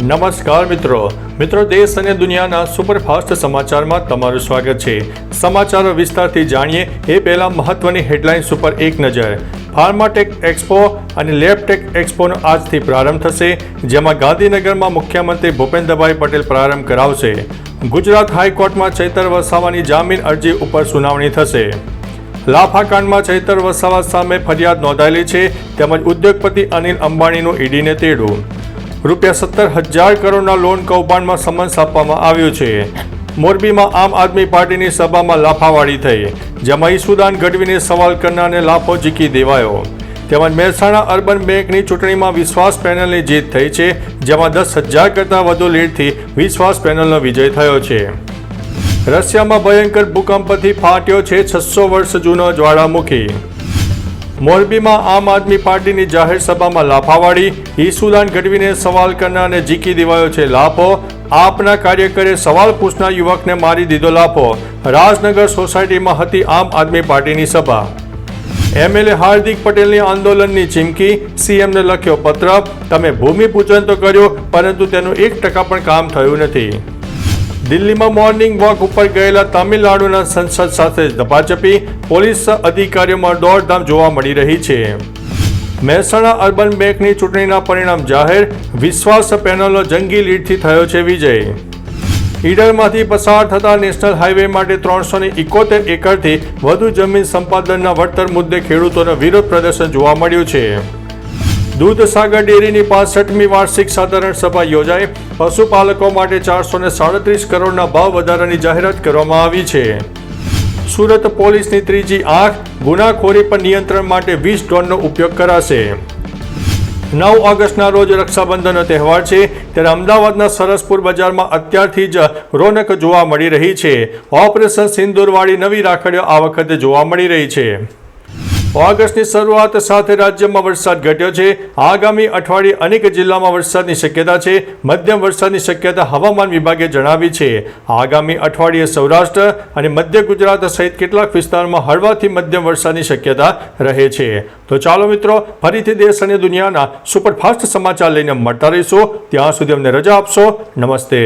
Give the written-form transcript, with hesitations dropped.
નમસ્કાર મિત્રો દેશ અને દુનિયાના સુપરફાસ્ટ સમાચારમાં તમારું સ્વાગત છે। સમાચારો વિસ્તારથી જાણીએ એ પહેલા મહત્વની હેડલાઇન્સ ઉપર એક નજર। ફાર્માટેક એક્સપો અને લેબટેક એક્સપોનો આજથી પ્રારંભ થશે, જેમાં ગાંધીનગરમાં મુખ્યમંત્રી ભૂપેન્દ્રભાઈ પટેલ પ્રારંભ કરાવશે। ગુજરાત હાઈકોર્ટમાં ચૈતર વસાવાની જામીન અરજી ઉપર સુનાવણી થશે। લાફાકાંડમાં ચૈતર વસાવા સામે ફરિયાદ નોંધાયેલી છે, તેમજ ઉદ્યોગપતિ અનિલ અંબાણીનું ઈડીને તેડું। ₹17,000 કરોડના લોન કૌભાંડમાં સમન્સ આપવામાં આવ્યું છે। મોરબીમાં આમ આદમી પાર્ટીની સભામાં લાફાવાળી થઈ, જેમાં ઈસુદાન ગઢવીને સવાલ કરનારને લાફો ઝીકી દેવાયો। તેમજ મહેસાણા અર્બન બેંકની ચૂંટણીમાં વિશ્વાસ પેનલની જીત થઈ છે, જેમાં 10,000 કરતાં વધુ લીડથી વિશ્વાસ પેનલનો વિજય થયો છે। રશિયામાં ભયંકર ભૂકંપથી ફાટ્યો છે 600 વર્ષ જૂનો જ્વાળામુખી। મોરબીમાં આમ આદમી પાર્ટીની જાહેર સભામાં લાફાવાળી, ઈસુદાન ગઢવીને સવાલ કરનારને ઝીકી દેવાયો છે લાફો। આપના કાર્યકરે સવાલ પૂછનાર યુવકને મારી દીધો લાફો। રાજનગર સોસાયટીમાં હતી આમ આદમી પાર્ટીની સભા। એમએલએ હાર્દિક પટેલની આંદોલનની ચીમકી, સીએમને લખ્યો પત્ર, તમે ભૂમિપૂજન તો કર્યું, પરંતુ તેનું 1% પણ કામ થયું નથી। દિલ્હીમાં મોર્નિંગ વોક ઉપર ગયેલા તમિલનાડુના સંસદ સાથે ધપાચપી, પોલીસ અધિકારીઓમાં દોડધામ જોવા મળી રહી છે। મહેસાણા અર્બન બેંકની ચૂંટણીના પરિણામ જાહેર, વિશ્વાસ પેનલનો જંગી લીડથી થયો છે વિજય। ઈડરમાંથી પસાર થતા નેશનલ હાઈવે માટે 371 એકરથી વધુ જમીન સંપાદનના વળતર મુદ્દે ખેડૂતોનો વિરોધ પ્રદર્શન જોવા મળ્યું છે। દૂધસાગર ડેરીની 65મી વાર્ષિક સાધારણ સભા યોજાઈ, પશુપાલકો માટે 437 કરોડના ભાવ વધારાની જાહેરાત કરવામાં આવી છે। સુરત પોલીસની ત્રીજી આંખ, ગુનાખોરી પર નિયંત્રણ માટે 20 ડ્રોનનો ઉપયોગ કરાશે। 9 ઓગસ્ટના રોજ રક્ષાબંધનનો તહેવાર છે, ત્યારે અમદાવાદના સરસપુર બજારમાં અત્યારથી જ રોનક જોવા મળી રહી છે। ઓપરેશન સિંદૂરવાળી નવી રાખડીઓ આ વખતે જોવા મળી રહી છે। ઓગસ્ટની શરૂઆત સાથે રાજ્યમાં વરસાદ ઘટ્યો છે। આગામી અઠવાડિયે અનેક જિલ્લામાં વરસાદની શક્યતા છે। મધ્યમ વરસાદની શક્યતા હવામાન વિભાગે જણાવી છે। આગામી અઠવાડિયે સૌરાષ્ટ્ર અને મધ્ય ગુજરાત સહિત કેટલાક વિસ્તારોમાં હળવાથી મધ્યમ વરસાદની શક્યતા રહે છે। તો ચાલો મિત્રો, ફરીથી દેશ અને દુનિયાના સુપરફાસ્ટ સમાચાર લઈને મળતા રહીશું। ત્યાં સુધી અમને રજા આપશો। નમસ્તે।